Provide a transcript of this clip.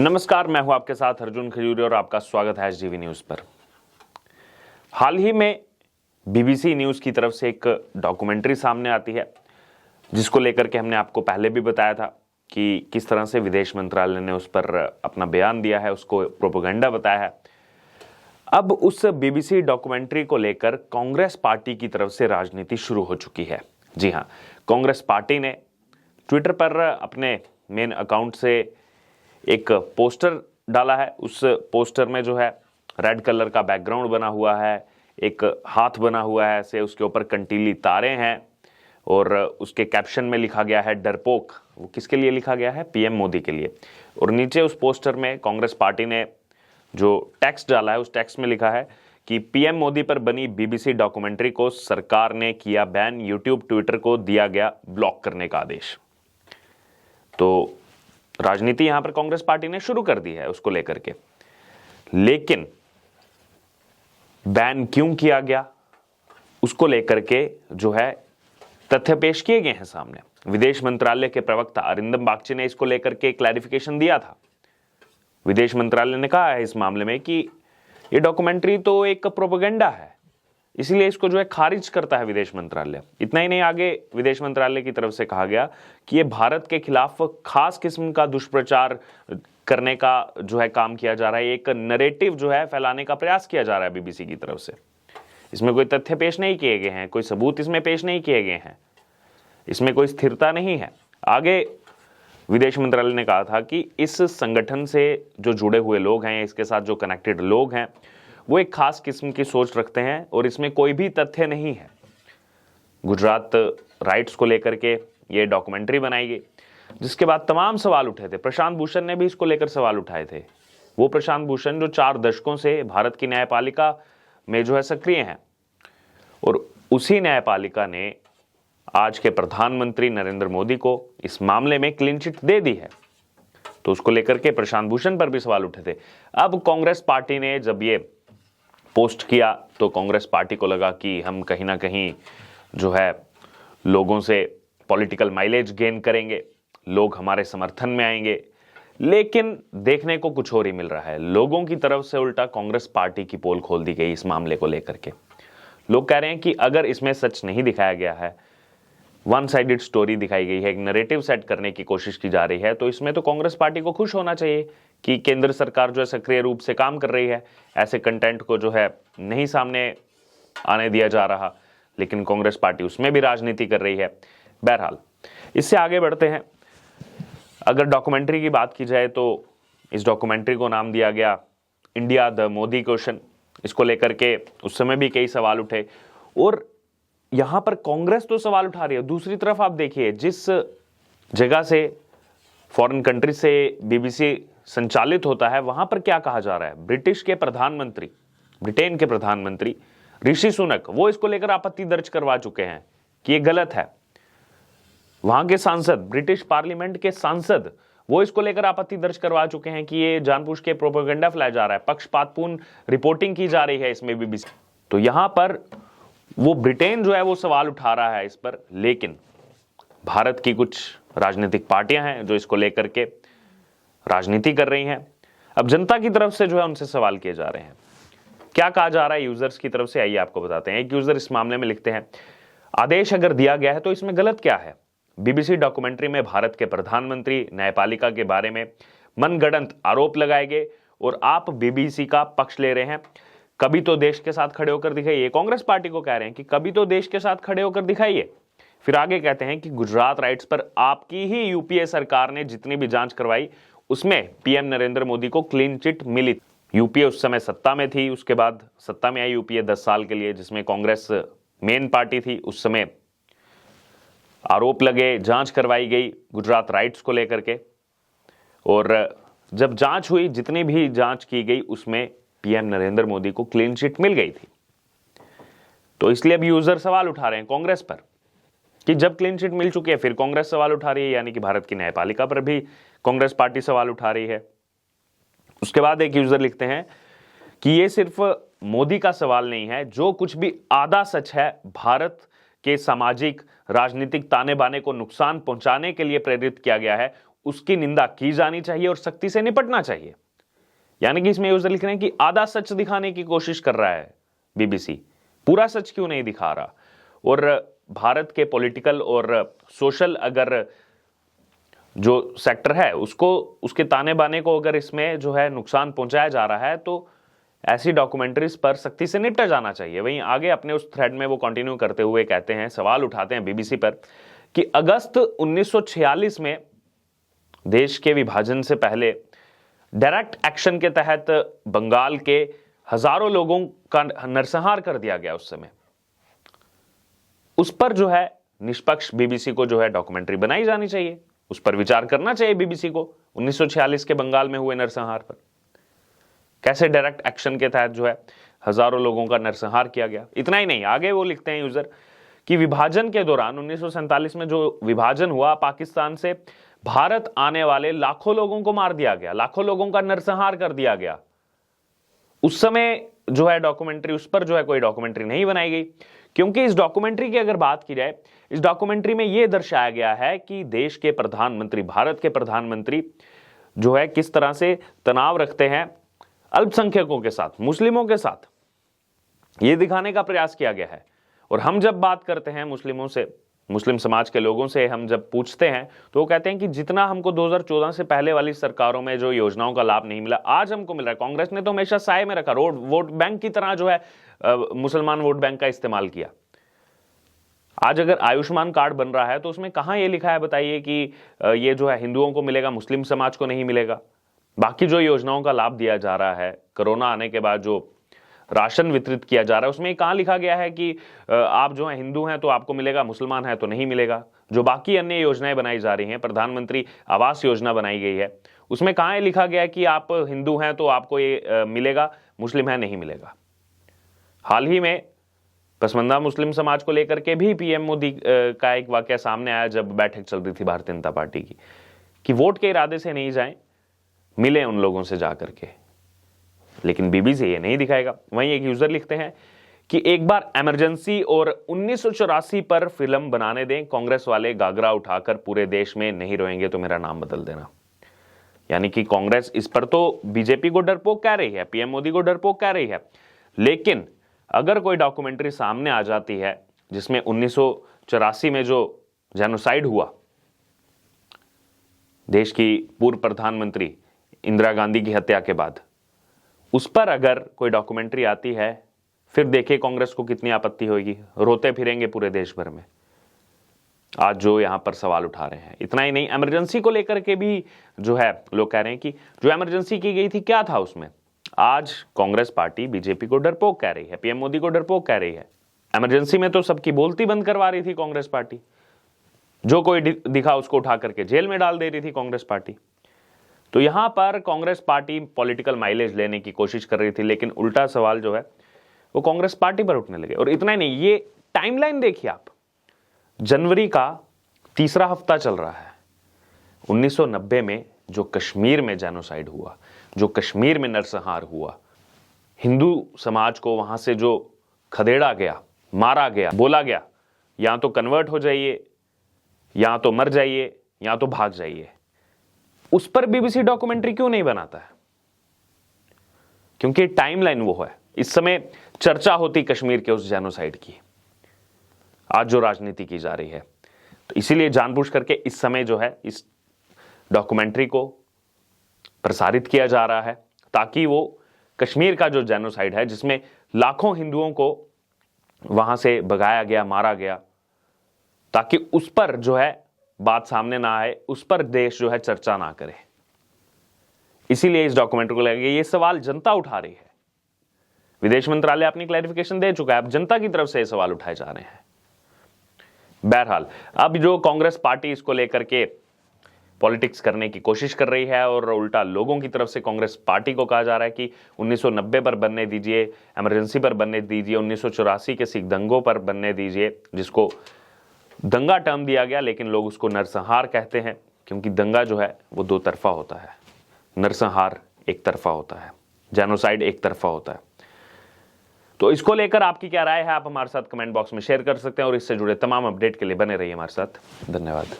नमस्कार, मैं हूं आपके साथ अर्जुन खजूरी और आपका स्वागत है एचडीवी न्यूज पर। हाल ही में बीबीसी न्यूज की तरफ से एक डॉक्यूमेंट्री सामने आती है जिसको लेकर के हमने आपको पहले भी बताया था कि किस तरह से विदेश मंत्रालय ने उस पर अपना बयान दिया है, उसको प्रोपेगेंडा बताया है। अब उस बीबीसी डॉक्यूमेंट्री को लेकर कांग्रेस पार्टी की तरफ से राजनीति शुरू हो चुकी है। जी हां, कांग्रेस पार्टी ने ट्विटर पर अपने मेन अकाउंट से एक पोस्टर डाला है। उस पोस्टर में जो है रेड कलर का बैकग्राउंड बना हुआ है, एक हाथ बना हुआ है ऐसे, उसके ऊपर कंटीली तारें हैं और उसके कैप्शन में लिखा गया है डरपोक। वो किसके लिए लिखा गया है? पीएम मोदी के लिए। और नीचे उस पोस्टर में कांग्रेस पार्टी ने जो टेक्स्ट डाला है उस टेक्स्ट में लिखा है कि पीएम मोदी पर बनी बीबीसी डॉक्यूमेंट्री को सरकार ने किया बैन, यूट्यूब ट्विटर को दिया गया ब्लॉक करने का आदेश। तो राजनीति यहां पर कांग्रेस पार्टी ने शुरू कर दी है उसको लेकर के। लेकिन बैन क्यों किया गया उसको लेकर के जो है तथ्य पेश किए गए हैं सामने। विदेश मंत्रालय के प्रवक्ता अरिंदम बागची ने इसको लेकर के क्लैरिफिकेशन दिया था। विदेश मंत्रालय ने कहा है इस मामले में कि ये डॉक्यूमेंट्री तो एक प्रोपेगेंडा है, इसलिए इसको जो है खारिज करता है विदेश मंत्रालय। इतना ही नहीं, आगे विदेश मंत्रालय की तरफ से कहा गया कि ये भारत के खिलाफ खास किस्म का दुष्प्रचार करने का जो है काम किया जा रहा है, एक नैरेटिव जो है फैलाने का प्रयास किया जा रहा है बीबीसी की तरफ से। इसमें कोई तथ्य पेश नहीं किए गए हैं, कोई सबूत इसमें पेश नहीं किए गए हैं, इसमें कोई स्थिरता नहीं है। आगे विदेश मंत्रालय ने कहा था कि इस संगठन से जो जुड़े हुए लोग हैं, इसके साथ जो कनेक्टेड लोग हैं, वो एक खास किस्म की सोच रखते हैं और इसमें कोई भी तथ्य नहीं है। गुजरात राइट्स को लेकर के ये डॉक्यूमेंट्री बनाई गई, जिसके बाद तमाम सवाल उठे थे। प्रशांत भूषण ने भी इसको लेकर सवाल उठाए थे। वो प्रशांत भूषण जो 4 दशकों से भारत की न्यायपालिका में जो है सक्रिय हैं, और उसी न्यायपालिका ने आज के प्रधानमंत्री नरेंद्र मोदी को इस मामले में क्लीन चिट दे दी है। तो उसको लेकर के प्रशांत भूषण पर भी सवाल उठे थे। अब कांग्रेस पार्टी ने जब ये पोस्ट किया तो कांग्रेस पार्टी को लगा कि हम कहीं ना कहीं जो है लोगों से पॉलिटिकल माइलेज गेन करेंगे, लोग हमारे समर्थन में आएंगे। लेकिन देखने को कुछ और ही मिल रहा है। लोगों की तरफ से उल्टा कांग्रेस पार्टी की पोल खोल दी गई इस मामले को लेकर के। लोग कह रहे हैं कि अगर इसमें सच नहीं दिखाया गया है, वन साइडेड स्टोरी दिखाई गई है, एक नैरेटिव सेट करने की कोशिश की जा रही है, तो इसमें तो कांग्रेस पार्टी को खुश होना चाहिए कि केंद्र सरकार जो है सक्रिय रूप से काम कर रही है, ऐसे कंटेंट को जो है नहीं सामने आने दिया जा रहा। लेकिन कांग्रेस पार्टी उसमें भी राजनीति कर रही है। बहरहाल, इससे आगे बढ़ते हैं। अगर डॉक्यूमेंट्री की बात की जाए तो इस डॉक्यूमेंट्री को नाम दिया गया इंडिया द मोदी क्वेश्चन। इसको लेकर के उस समय भी कई सवाल उठे और यहां पर कांग्रेस तो सवाल उठा रही है, दूसरी तरफ आप देखिए जिस जगह से फॉरेन कंट्री से बीबीसी संचालित होता है वहां पर क्या कहा जा रहा है। ब्रिटेन के प्रधानमंत्री ऋषि सुनक, वो इसको लेकर आपत्ति दर्ज करवा चुके हैं कि ये गलत है। वहां के सांसद, ब्रिटिश पार्लियामेंट के सांसद, वो इसको लेकर आपत्ति दर्ज करवा चुके हैं कि ये जानबूझ के प्रोपेगेंडा फैलाया जा रहा है, पक्षपातपूर्ण रिपोर्टिंग की जा रही है इसमें बीबीसी। तो यहां पर वो ब्रिटेन जो है वो सवाल उठा रहा है इस पर। लेकिन भारत की कुछ राजनीतिक पार्टियां हैं जो इसको लेकर के राजनीति कर रही हैं। अब जनता की तरफ से जो है उनसे सवाल किए जा रहे हैं। क्या कहा जा रहा है यूजर्स की तरफ से, आइए आपको बताते हैं। एक यूजर इस मामले में लिखते हैं, आदेश अगर दिया गया है तो इसमें गलत क्या है? बीबीसी डॉक्यूमेंट्री में भारत के प्रधानमंत्री न्यायपालिका के बारे में मनगढ़ंत आरोप लगाए गए और आप बीबीसी का पक्ष ले रहे हैं। कभी तो देश के साथ खड़े होकर दिखाइए। कांग्रेस पार्टी को कह रहे हैं कि कभी तो देश के साथ खड़े होकर दिखाइए। फिर आगे कहते हैं कि गुजरात राइट्स पर आपकी ही यूपीए सरकार ने जितनी भी जांच करवाई उसमें पीएम नरेंद्र मोदी को क्लीन चिट मिली। यूपीए उस समय सत्ता में थी, उसके बाद सत्ता में आई यूपीए 10 साल के लिए, जिसमें कांग्रेस मेन पार्टी थी। उस समय आरोप लगे, जांच करवाई गई गुजरात राइट्स को लेकर के, और जब जांच हुई, जितनी भी जांच की गई उसमें पीएम नरेंद्र मोदी को क्लीन चिट मिल गई थी। तो इसलिए अब यूजर सवाल उठा रहे हैं कांग्रेस पर कि जब क्लीन चिट मिल चुकी है फिर कांग्रेस सवाल उठा रही है, यानी कि भारत की न्यायपालिका पर भी कांग्रेस पार्टी सवाल उठा रही है। उसके बाद एक यूजर लिखते हैं कि यह सिर्फ मोदी का सवाल नहीं है, जो कुछ भी आधा सच है भारत के सामाजिक राजनीतिक ताने बाने को नुकसान पहुंचाने के लिए प्रेरित किया गया है, उसकी निंदा की जानी चाहिए और सख्ती से निपटना चाहिए। यानी कि इसमें यूजर लिख रहे हैं कि आधा सच दिखाने की कोशिश कर रहा है बीबीसी, पूरा सच क्यों नहीं दिखा रहा। और भारत के पॉलिटिकल और सोशल अगर जो सेक्टर है उसको, उसके ताने बाने को अगर इसमें जो है नुकसान पहुंचाया जा रहा है तो ऐसी डॉक्यूमेंट्रीज पर सख्ती से निपटा जाना चाहिए। वहीं आगे अपने उस थ्रेड में वो कंटिन्यू करते हुए कहते हैं, सवाल उठाते हैं बीबीसी पर कि अगस्त 1946 में देश के विभाजन से पहले डायरेक्ट एक्शन के तहत बंगाल के हजारों लोगों का नरसंहार कर दिया गया। उस समय उस पर जो है निष्पक्ष बीबीसी को जो है डॉक्यूमेंट्री बनाई जानी चाहिए, उस पर विचार करना चाहिए बीबीसी को 1946 के बंगाल में हुए नरसंहार पर, कैसे डायरेक्ट एक्शन के तहत जो है हजारों लोगों का नरसंहार किया गया। इतना ही नहीं, आगे वो लिखते हैं यूजर कि विभाजन के दौरान 1947 में जो विभाजन हुआ, पाकिस्तान से भारत आने वाले लाखों लोगों को मार दिया गया, लाखों लोगों का नरसंहार कर दिया गया। उस समय जो है डॉक्यूमेंट्री, उस पर जो है कोई डॉक्यूमेंट्री नहीं बनाई गई, क्योंकि इस डॉक्यूमेंट्री की अगर बात की जाए, इस डॉक्यूमेंट्री में यह दर्शाया गया है कि देश के प्रधानमंत्री, भारत के प्रधानमंत्री जो है किस तरह से तनाव रखते हैं अल्पसंख्यकों के साथ, मुस्लिमों के साथ, यह दिखाने का प्रयास किया गया है। और हम जब बात करते हैं मुस्लिमों से, मुस्लिम समाज के लोगों से हम जब पूछते हैं तो वो कहते हैं कि जितना हमको 2014 से पहले वाली सरकारों में जो योजनाओं का लाभ नहीं मिला, आज हमको मिल रहा है। कांग्रेस ने तो हमेशा साए में रखा, वोट बैंक की तरह जो है मुसलमान वोट बैंक का इस्तेमाल किया। आज अगर आयुष्मान कार्ड बन रहा है तो उसमें कहां ये लिखा है बताइए कि ये जो है हिंदुओं को मिलेगा, मुस्लिम समाज को नहीं मिलेगा। बाकी जो योजनाओं का लाभ दिया जा रहा है, कोरोना आने के बाद जो राशन वितरित किया जा रहा है, उसमें कहां लिखा गया है कि आप जो है हिंदू हैं तो आपको मिलेगा, मुसलमान है तो नहीं मिलेगा। जो बाकी अन्य योजनाएं बनाई जा रही हैं, प्रधानमंत्री आवास योजना बनाई गई है, उसमें कहां लिखा गया है कि आप हिंदू हैं तो आपको ये मिलेगा, मुस्लिम है नहीं मिलेगा। हाल ही में पसमानदा मुस्लिम समाज को लेकर के भी पीएम मोदी का एक वाकया सामने आया, जब बैठक चल रही थी भारतीय जनता पार्टी की, कि वोट के इरादे से नहीं जाएं, मिले उन लोगों से जाकर के। लेकिन बीबीसी ये नहीं दिखाएगा। वहीं एक यूजर लिखते हैं कि एक बार इमरजेंसी और 1984 पर फिल्म बनाने दें, कांग्रेस वाले गागरा उठाकर पूरे देश में नहीं रोएंगे तो मेरा नाम बदल देना। यानी कि कांग्रेस इस पर तो बीजेपी को डरपोक कह रही है, पीएम मोदी को डरपोक कह रही है, लेकिन अगर कोई डॉक्यूमेंट्री सामने आ जाती है जिसमें 1984 में जो जेनोसाइड हुआ, देश की पूर्व प्रधानमंत्री इंदिरा गांधी की हत्या के बाद, उस पर अगर कोई डॉक्यूमेंट्री आती है, फिर देखिए कांग्रेस को कितनी आपत्ति होगी, रोते फिरेंगे पूरे देश भर में आज जो यहां पर सवाल उठा रहे हैं। इतना ही नहीं, इमरजेंसी को लेकर के भी जो है लोग कह रहे हैं कि जो इमरजेंसी की गई थी क्या था उसमें। आज कांग्रेस पार्टी बीजेपी को डरपोक कह रही है, पीएम मोदी को डरपोक कह रही है। इमरजेंसी में तो सबकी बोलती बंद करवा रही थी कांग्रेस पार्टी, जो कोई दिखा उसको उठा करके जेल में डाल दे रही थी कांग्रेस पार्टी। तो यहां पर कांग्रेस पार्टी पॉलिटिकल माइलेज लेने की कोशिश कर रही थी, लेकिन उल्टा सवाल जो है वो कांग्रेस पार्टी पर उठने लगे। और इतना ही नहीं, ये टाइमलाइन देखिए आप, जनवरी का तीसरा हफ्ता चल रहा है। 1990 में जो कश्मीर में जेनोसाइड हुआ, जो कश्मीर में नरसंहार हुआ, हिंदू समाज को वहां से जो खदेड़ा गया, मारा गया, बोला गया या तो कन्वर्ट हो जाइए, या तो मर जाइए, या तो भाग जाइए, उस पर बीबीसी डॉक्यूमेंट्री क्यों नहीं बनाता है? क्योंकि टाइमलाइन वो है। इस समय चर्चा होती कश्मीर के उस जेनोसाइड की, आज जो राजनीति की जा रही है, तो इसीलिए जानबूझ करके इस समय जो है इस डॉक्यूमेंट्री को प्रसारित किया जा रहा है, ताकि वो कश्मीर का जो जेनोसाइड है, जिसमें लाखों हिंदुओं को वहां से भगाया गया, मारा गया, ताकि उस पर जो है बात सामने ना आए, उस पर देश जो है चर्चा ना करे। इसीलिए इस डॉक्यूमेंट्री को लगे। ये सवाल जनता उठा रही है, विदेश मंत्रालय अपनी क्लैरिफिकेशन दे चुका है, अब जनता की तरफ से ये सवाल उठाए जा रहे हैं। बहरहाल अब जो कांग्रेस पार्टी इसको लेकर के पॉलिटिक्स करने की कोशिश कर रही है, और उल्टा लोगों की तरफ से कांग्रेस पार्टी को कहा जा रहा है कि 1990 पर बनने दीजिए, इमरजेंसी पर बनने दीजिए, 1984 के सिख दंगों पर बनने दीजिए, जिसको दंगा टर्म दिया गया, लेकिन लोग उसको नरसंहार कहते हैं, क्योंकि दंगा जो है वो दो तरफा होता है, नरसंहार एक तरफा होता है, जेनोसाइड एक तरफा होता है। तो इसको लेकर आपकी क्या राय है, आप हमारे साथ कमेंट बॉक्स में शेयर कर सकते हैं, और इससे जुड़े तमाम अपडेट के लिए बने रहिए हमारे साथ। धन्यवाद।